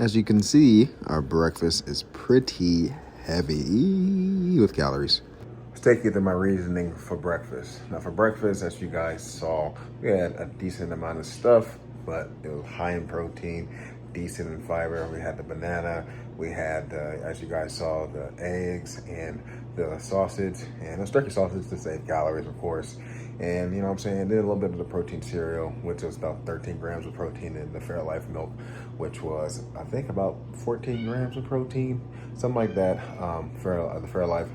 As you can see, our breakfast is pretty heavy with calories. Let's take you through my reasoning for breakfast. Now for breakfast, as you guys saw, we had a decent amount of stuff, but it was high in protein, decent in fiber. We had the banana, we had, as you guys saw, the eggs and the sausage, and the turkey sausage to save calories, of course. And you know what I'm saying, did a little bit of the protein cereal, which was about 13 grams of protein, in the Fairlife milk, which was, I think, about 14 grams of protein, something like that, the Fairlife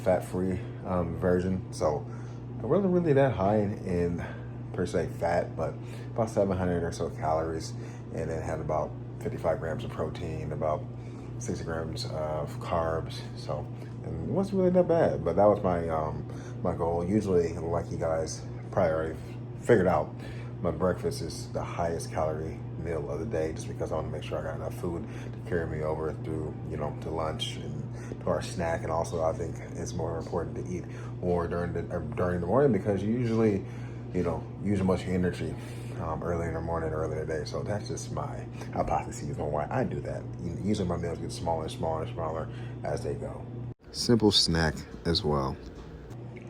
fat-free version. So it wasn't really that high in per se fat, but about 700 or so calories, and it had about 55 grams of protein, about 60 grams of carbs. So and it wasn't really that bad, but that was my my goal. Usually, like you guys probably already figured out, my breakfast is the highest calorie meal of the day, just because I want to make sure I got enough food to carry me over through, you know, to lunch and to our snack. And also, I think it's more important to eat more during the morning, because you usually, you know, use much energy early in the morning, early in the day. So that's just my hypothesis on why I do that. Usually my meals get smaller and smaller and smaller as they go. Simple snack as well.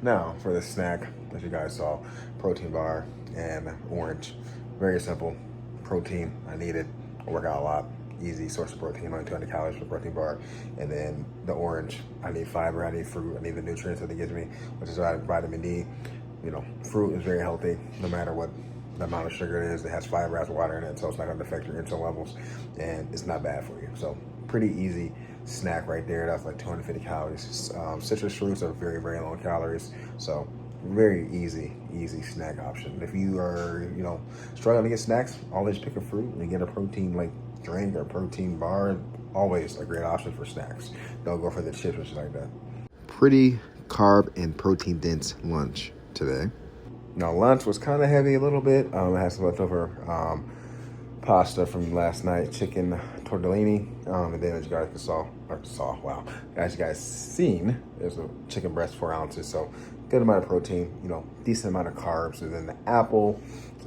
Now for the snack, as you guys saw, protein bar and orange. Very simple. Protein, I need it. I work out a lot. Easy source of protein, only 200 calories for protein bar. And then the orange, I need fiber, I need fruit, I need the nutrients that it gives me, which is vitamin D. You know, fruit is very healthy, no matter what the amount of sugar it is. It has fiber, has water in it, so it's not going to affect your insulin levels, and it's not bad for you. So pretty easy snack right there. That's like 250 calories. Citrus fruits are very, very low calories, so very easy snack option. If you are, you know, struggling to get snacks, always pick a fruit and get a protein like drink or protein bar. Always a great option for snacks. Don't go for the chips or something like that. Pretty carb and protein dense lunch today. Now lunch was kind of heavy a little bit. I had some leftover pasta from last night, chicken tortellini, and then as you guys as you guys seen, there's a chicken breast, 4 ounces, so good amount of protein, you know, decent amount of carbs. And then the apple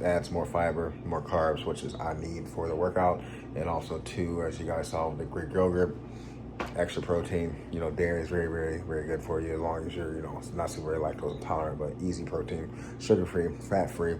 adds more fiber, more carbs, which is I need for the workout. And also too, as you guys saw, the Greek yogurt, extra protein. You know, dairy is very, very, very good for you, as long as you're, you know, not super lactose intolerant, but easy protein, sugar-free, fat-free,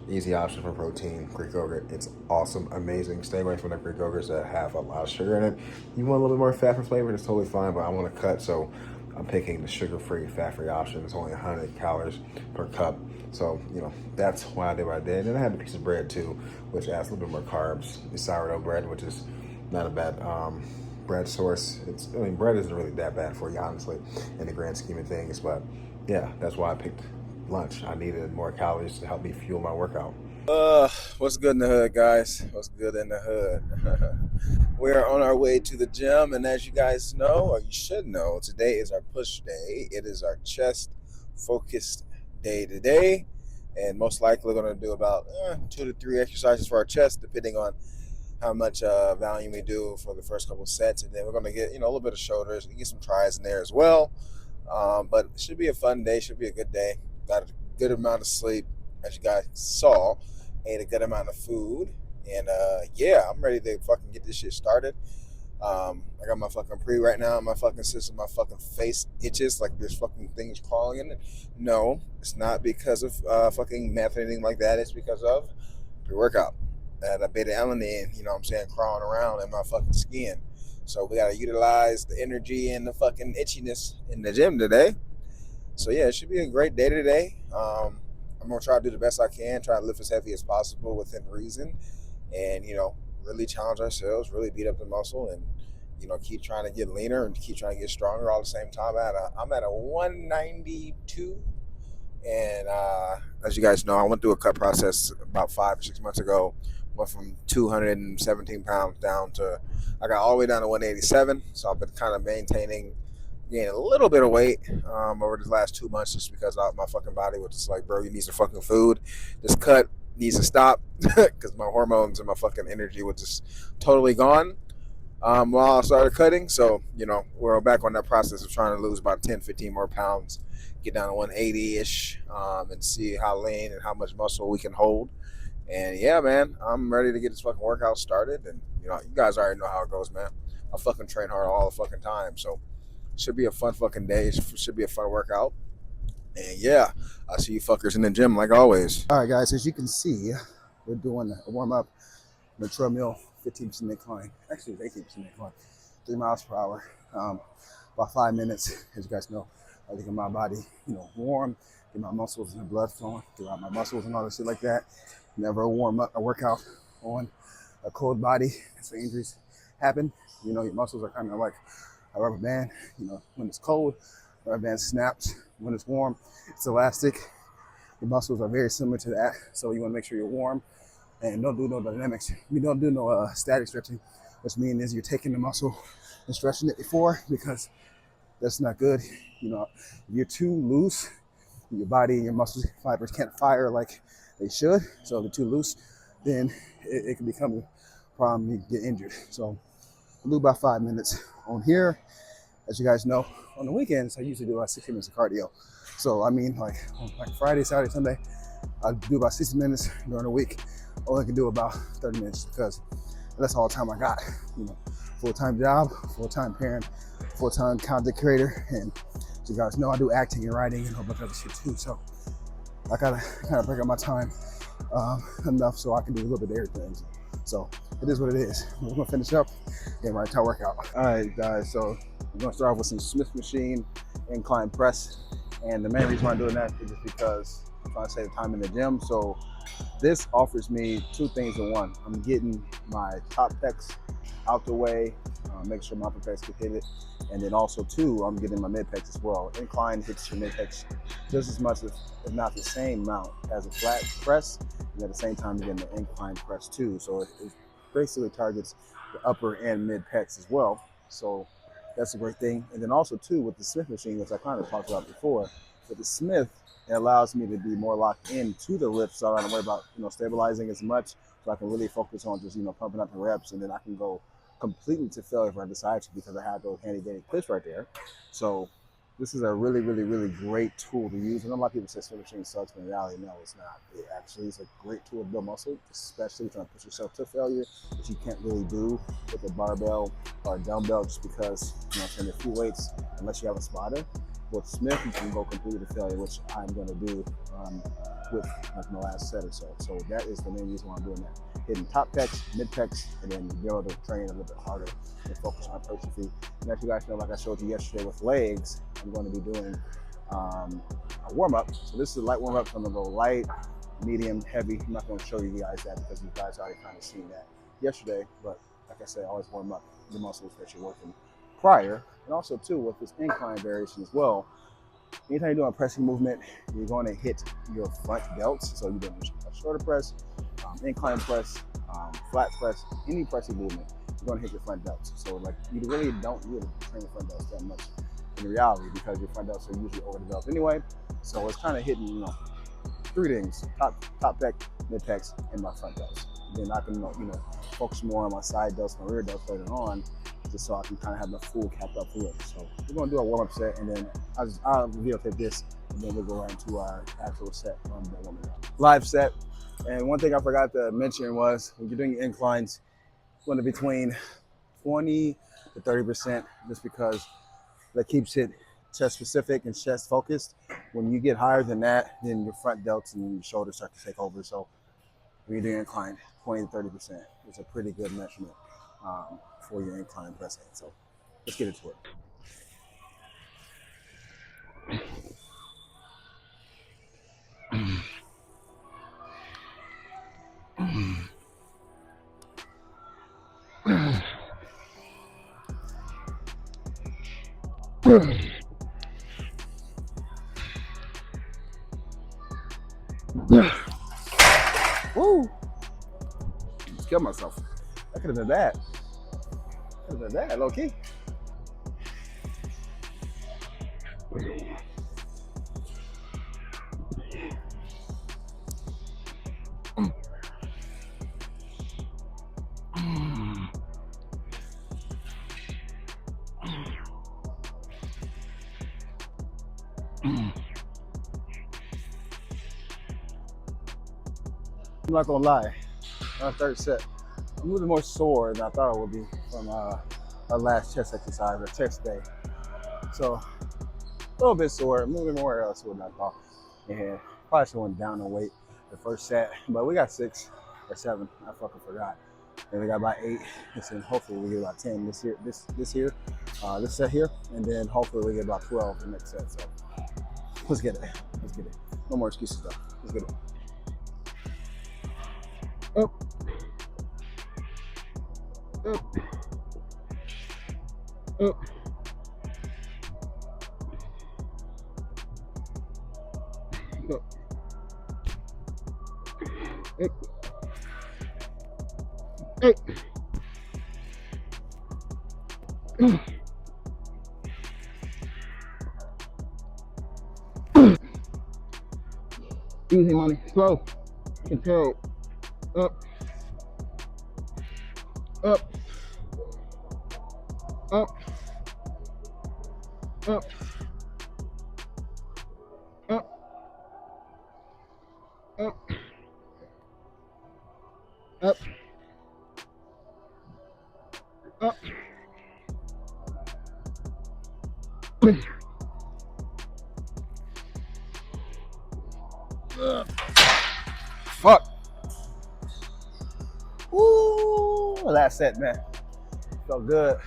easy option for protein. Greek yogurt, it's awesome, amazing. Stay away from the Greek yogurts that have a lot of sugar in it. You want a little bit more fat for flavor, that's totally fine, but I want to cut, so I'm picking the sugar-free, fat-free option. It's only 100 calories per cup. So, you know, that's why I did what I did. And I had a piece of bread too, which adds a little bit more carbs. It's sourdough bread, which is not a bad bread source. Bread isn't really that bad for you, honestly, in the grand scheme of things. But yeah, that's why I picked lunch. I needed more calories to help me fuel my workout. What's good in the hood, guys? What's good in the hood? We're on our way to the gym, and as you guys know, or you should know, today is our push day. It is our chest focused day today, and most likely we're going to do about 2 to 3 exercises for our chest, depending on how much volume we do for the first couple sets, and then we're going to get, you know, a little bit of shoulders and get some tries in there as well. But it should be a fun day. Should be a good day. Got a good amount of sleep, as you guys saw. Ate a good amount of food, and yeah, I'm ready to fucking get this shit started. I got my fucking pre right now in my fucking system. My fucking face itches like there's fucking things crawling in it. No, it's not because of fucking meth or anything like that. It's because of pre-workout. That beta alanine, you know what I'm saying, crawling around in my fucking skin. So we gotta utilize the energy and the fucking itchiness in the gym today. So yeah, it should be a great day today. I'm gonna try to do the best I can, try to lift as heavy as possible within reason, and, you know, really challenge ourselves, really beat up the muscle, and, you know, keep trying to get leaner and keep trying to get stronger all at the same time. I'm at a 192, and as you guys know, I went through a cut process about 5 or 6 months ago. Went from 217 pounds down to, I got all the way down to 187. So I've been kind of maintaining, gained a little bit of weight over the last 2 months, just because my fucking body was just like, bro, you need some fucking food. This cut needs to stop, because my hormones and my fucking energy was just totally gone while I started cutting. So, you know, we're back on that process of trying to lose about 10, 15 more pounds, get down to 180-ish, and see how lean and how much muscle we can hold. And yeah, man, I'm ready to get this fucking workout started. And you know, you guys already know how it goes, man. I fucking train hard all the fucking time, so should be a fun fucking day. Should be a fun workout. And yeah, I'll see you fuckers in the gym like always. All right, guys, as you can see, we're doing a warm up on the treadmill, 15% incline. Actually, it's 18% incline, 3 miles per hour, about 5 minutes. As you guys know, I get my body, warm, get my muscles and the blood flowing throughout my muscles and all that shit like that. Never a workout on a cold body. So injuries happen. Your muscles are kind of like a rubber band. When it's cold, rubber band snaps. When it's warm, it's elastic. The muscles are very similar to that. So you want to make sure you're warm and don't do no dynamics. You don't do no static stretching, which means you're taking the muscle and stretching it before, because that's not good. If you're too loose, your body and your muscle fibers can't fire like they should. So if they're too loose, then it can become a problem. You get injured. So I'll do about 5 minutes on here. As you guys know, on the weekends, I usually do about 60 minutes of cardio. So on Friday, Saturday, Sunday, I do about 60 minutes during the week. Only can do about 30 minutes because that's all the time I got. Full-time job, full-time parent, full-time content creator, and as you guys know, I do acting and writing and a whole bunch of other shit too. So I gotta kind of break up my time enough so I can do a little bit of everything. So it is what it is. We're gonna finish up and right time workout. All right, guys. So we're gonna start off with some Smith machine incline press, and the main reason why I'm doing that is just because I'm trying to save time in the gym. So this offers me 2 things in one. I'm getting my top pecs out the way, make sure my upper pecs can hit it, and then also 2, I'm getting my mid pecs as well. Incline hits your mid pecs just as much, if not the same amount as a flat press, and at the same time you're getting the incline press too. So it basically targets the upper and mid pecs as well. So that's a great thing. And then also too, with the Smith machine, which I kind of talked about before, with the Smith, it allows me to be more locked into the lift, so I don't worry about stabilizing as much. So I can really focus on just pumping up the reps, and then I can go completely to failure if I decide to, because I have those handy dandy clips right there. So this is a really, really, really great tool to use. And a lot of people say Smith machine sucks, but in reality, no, it's not. It actually is a great tool to build muscle, especially trying to push yourself to failure, which you can't really do with a barbell or a dumbbell, just because saying a few weights, unless you have a spotter. With Smith, you can go completely to failure, which I'm going to do with my last set or so. So that is the main reason why I'm doing that. Hitting top pecs, mid pecs, and then be able to train a little bit harder and focus on hypertrophy. And as you guys know, like I showed you yesterday with legs, I'm going to be doing a warm-up. So this is a light warm-up. So I'm going to go light, medium, heavy. I'm not going to show you guys that because you guys already kind of seen that yesterday. But like I said, always warm up the muscles that you're working prior. And also too, with this incline variation as well, anytime you're doing a pressing movement, you're going to hit your front delts. So you're doing a shorter press, incline press, flat press, any pressing movement, you're going to hit your front delts. So like you really don't train your front delts that much in reality, because your front delts are usually overdeveloped anyway. So it's kind of hitting 3 things: top pec, mid pecs, and my front delts. Then I can focus more on my side delts, my rear delts later on, just so I can kind of have the full capped up look. So we're going to do a warm-up set, and then I'll videotape this, and then we'll go right into our actual set on the warming up. Live set. And one thing I forgot to mention was, when you're doing inclines, going to between 20 to 30%, just because that keeps it chest specific and chest focused. When you get higher than that, then your front delts and your shoulders start to take over. So when you're doing incline, 20 to 30% is a pretty good measurement for your incline pressing. So let's get into it. Woo! Just killed myself. That could have been bad. Could have been bad, low key. I'm not gonna lie. On third set, I'm a little more sore than I thought it would be from our last chest exercise or chest day. So a little bit sore, moving more else than I thought. And probably should have went down in weight the first set, but we got 6 or 7. I fucking forgot. And we got about 8, and then hopefully we get about 10 this set here, and then hopefully we get about 12 the next set. So let's get it. Let's get it. No more excuses though. Let's get it. Up. Up. Up. Up. Up. Up. Easy money, slow, control, up, up, up, up, up, up, up, up. Fuck. Woo! Last set, man. Felt good.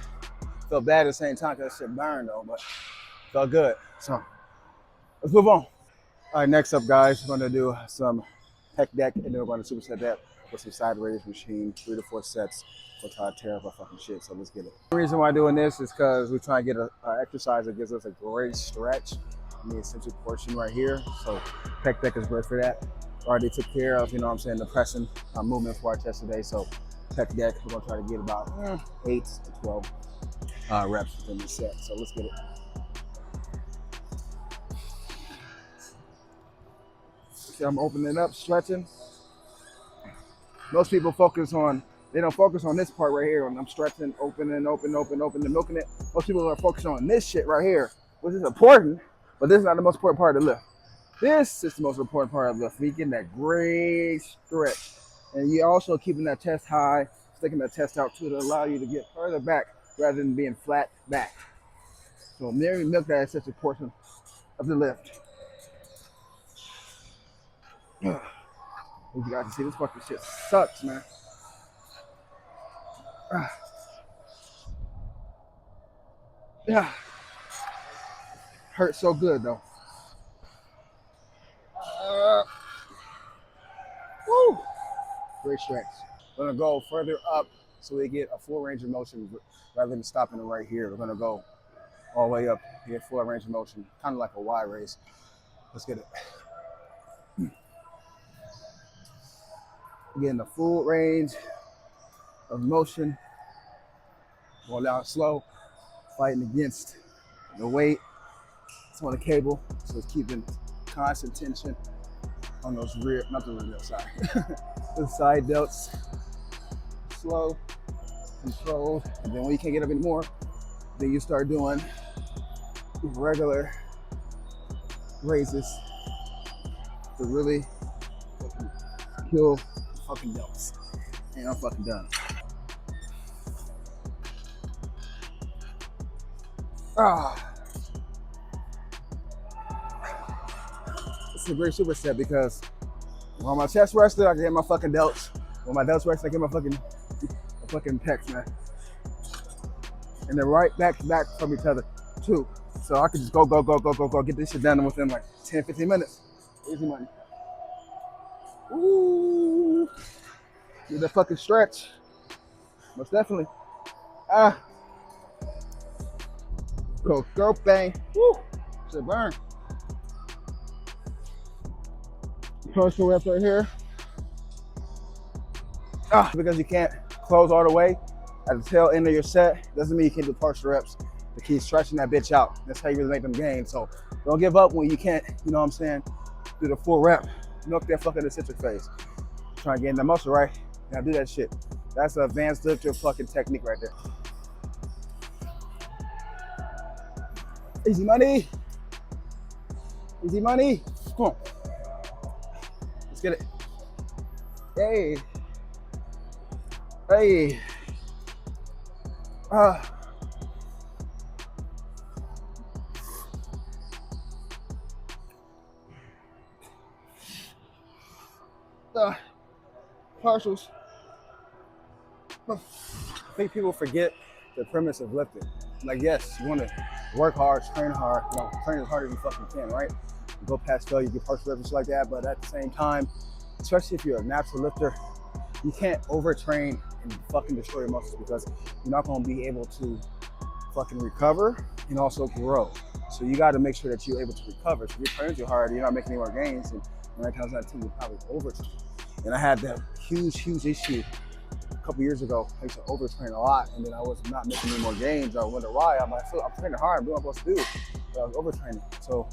Felt bad at the same time because that shit burned though, but felt good. So let's move on. All right, next up, guys, we're gonna do some Pec Dec, and then we're gonna superset that with some side raise machine, 3 to 4 sets. We'll try to tear up our fucking shit. So let's get it. The reason why I'm doing this is because we're trying to get an exercise that gives us a great stretch in the eccentric portion right here. So Pec Dec is great for that. Already took care of, you know what I'm saying, the pressing movement for our chest today. So Pec Dec, we're gonna try to get about 8 to 12 reps within the set. So let's get it. See, I'm opening up, stretching. Most people they don't focus on this part right here when I'm stretching, opening, and milking it. Most people are focusing on this shit right here, which is important, but this is not the most important part of the lift. This is the most important part of the lift. We getting that great stretch. And you're also keeping that chest high, sticking that chest out too to allow you to get further back rather than being flat back. So milk that essential portion of the lift. As you guys can see, this fucking shit sucks, man. Yeah. Hurts so good though. Woo! Great stretch. We're gonna go further up so we get a full range of motion rather than stopping it right here. We're gonna go all the way up, get full range of motion, kind of like a Y raise. Let's get it. Getting the full range of motion. Going down slow, fighting against the weight. It's on the cable, so it's keeping constant tension on those not the rear delts, sorry. The side delts. Slow, controlled, and then when you can't get up anymore, then you start doing regular raises to really kill fucking delts. And I'm fucking done. It's a great superset because when my chest rested, I can get my fucking delts. When my delts rested, I get my fucking pecs, man. And they're right back from each other too. So I could just go, get this shit done within like 10, 15 minutes. Easy money. Ooh. Get that fucking stretch. Most definitely. Go bang. Woo. Shit burn. Partial reps right here. Because you can't close all the way at the tail end of your set, doesn't mean you can't do partial reps to keep stretching that bitch out. That's how you really make them gain. So don't give up when you can't, you know what I'm saying, do the full rep. Milk that fucking eccentric phase. Try to gain that muscle, right? Now do that shit. That's an advanced lifter fucking technique right there. Easy money. Easy money. Come on. Let's get it. Hey, hey. Uh, partials. I think people forget the premise of lifting. Like, yes, you want to work hard, train hard, train as hard as you fucking can, right? You go past failure, you get partial reps like that, but at the same time, especially if you're a natural lifter, you can't overtrain and fucking destroy your muscles because you're not going to be able to fucking recover and also grow. So you got to make sure that you're able to recover. So if you're training too hard, you're not making any more gains, and 9 times out of 10, you're probably overtraining. And I had that huge issue a couple years ago. I used to overtrain a lot, and then I was not making any more gains. I wonder why. I'm training hard, I'm doing what I'm supposed to do, but I was overtraining. So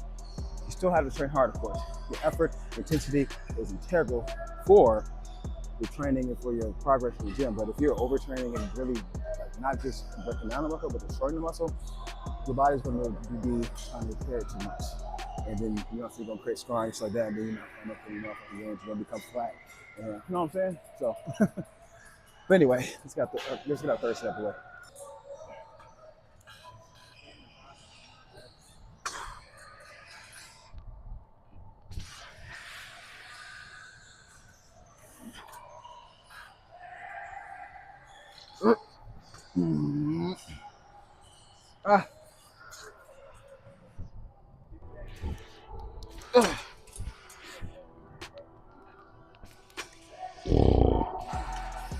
you still have to train hard, of course. Your effort, intensity is integral for your training and for your progress in the gym. But if you're overtraining and really not just breaking down the muscle, but destroying the muscle, your body's going to be trying to repair it too much. And then you're going to create scarring, just like that, and then you're not going to make any motherfucking gains. You're going to become flat. And, you know what I'm saying? So, but anyway, let's get our third step away. Ah.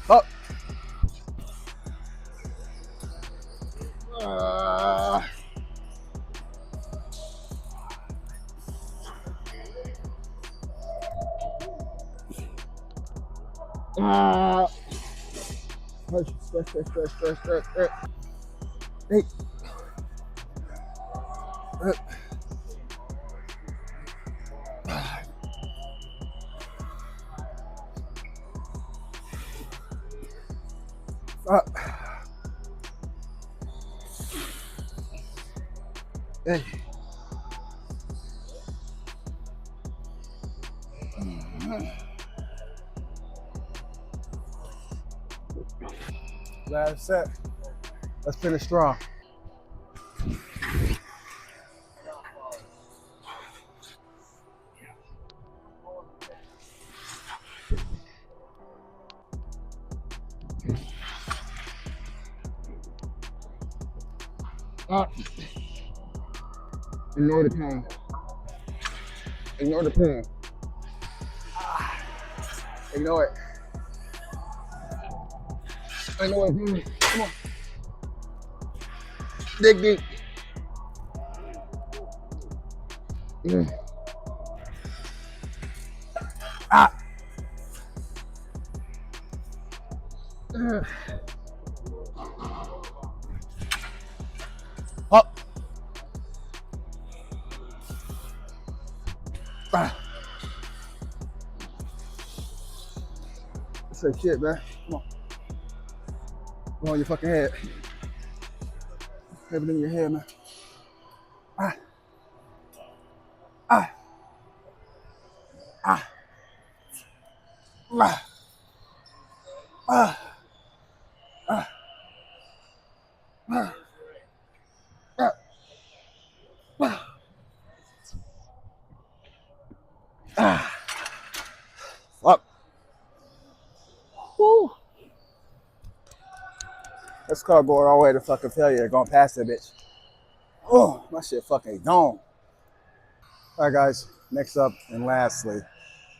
Up. Stretch. Hey. Up. Hey. Last set. Let's finish strong. Up. Ignore the pain. Ignore the pain. Ignore it. Ignore the pain. Come on. Dig deep. Ah. Up. Ah. Say shit, man. Come on. Go on your fucking head. Everything in your head, man. Ah. Ah. Ah. Ah. Ah. Ah. Ah. Ah. Ah. Up. Woo. Let's cardboard all the way to fucking failure. Going past that bitch. Oh, my shit fucking gone. All right, guys. Next up and lastly,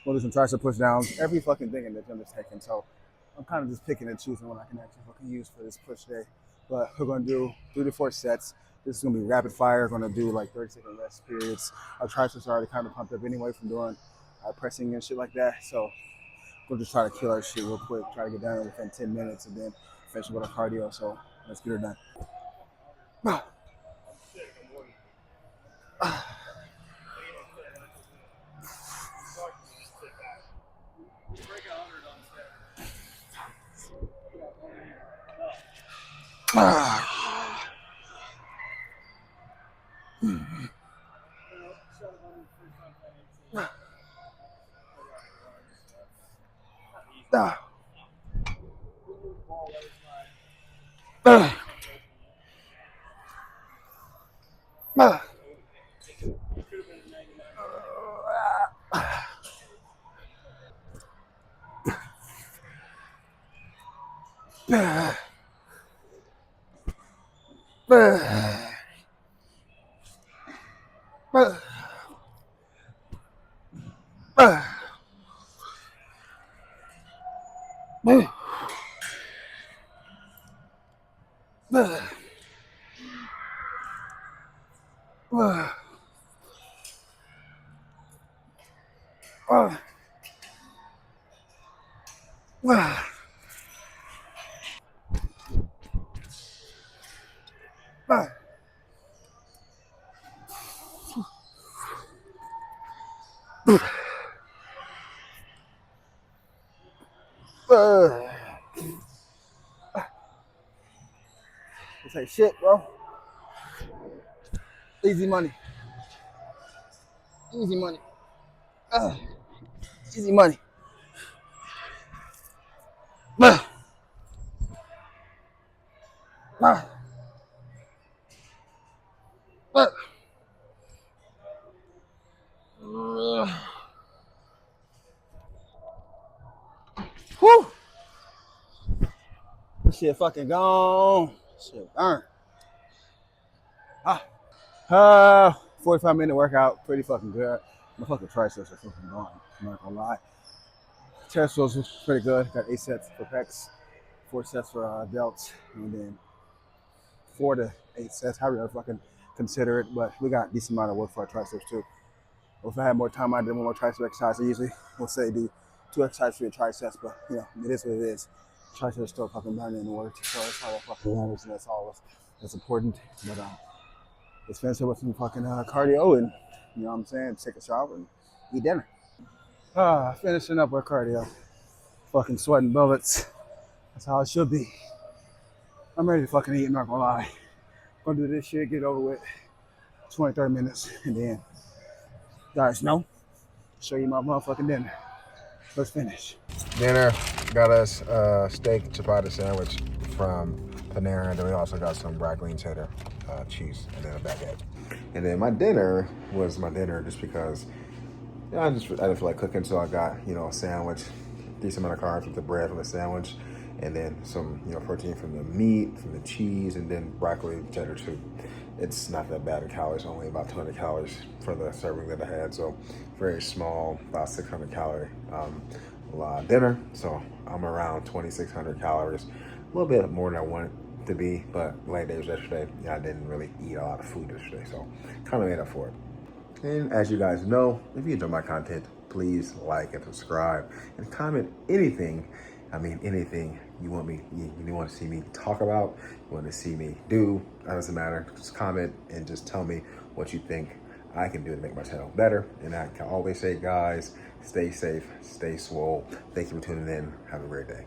we'll do some tricep push downs. Every fucking thing in the gym is taken, so I'm kind of just picking and choosing what I can actually fucking use for this push day. But we're gonna do 3 to 4 sets. This is gonna be rapid fire. We're gonna do like 30-second rest periods. Our triceps are already kind of pumped up anyway from doing pressing and shit like that. So we'll just try to kill our shit real quick. Try to get done within 10 minutes and then finish with our cardio. So let's get her done. It's like shit, bro. Easy money. Easy money. Easy money. Whew. This shit fucking gone. Shit burn. 45-minute workout, pretty fucking good. My fucking triceps are fucking gone. I'm not gonna lie. Chest was pretty good. Got 8 sets for pecs, 4 sets for delts, and then 4 to 8 sets. However I fucking consider it, but we got a decent amount of work for our triceps too. If I had more time, I'd do one more tricep exercise. I usually will say do 2 exercises for your triceps, but you know, it is what it is. Triceps still fucking burning in the work, so that's all that fucking matters, and that's all that's important. But let's finish up with some fucking cardio, and you know what I'm saying, take a shower and eat dinner. Finishing up with cardio. Fucking sweating bullets. That's how it should be. I'm ready to fucking eat, I'm not gonna lie. Gonna do this shit, get it over with. 20, 30 minutes, and then, guys, no. Show you my motherfucking dinner. Let's finish. Dinner, got us a steak ciabatta sandwich from Panera, and then we also got some broccoli and cheddar cheese, and then a baguette. And then my dinner was my dinner just because I didn't feel like cooking, so I got, you know, a sandwich, decent amount of carbs with the bread from the sandwich, and then some, you know, protein from the meat, from the cheese, and then broccoli and cheddar too. It's not that bad in calories, only about 200 calories for the serving that I had, so very small, about 600 calorie dinner. So I'm around 2,600 calories, a little bit more than I wanted to be, but like days yesterday, I didn't really eat a lot of food yesterday, so kind of made up for it. And as you guys know, if you enjoy my content, please like and subscribe and comment anything. I mean, anything you want to see me talk about, you want to see me do, it doesn't matter. Just comment and just tell me what you think I can do to make my channel better. And I can always say, guys, stay safe, stay swole. Thank you for tuning in. Have a great day.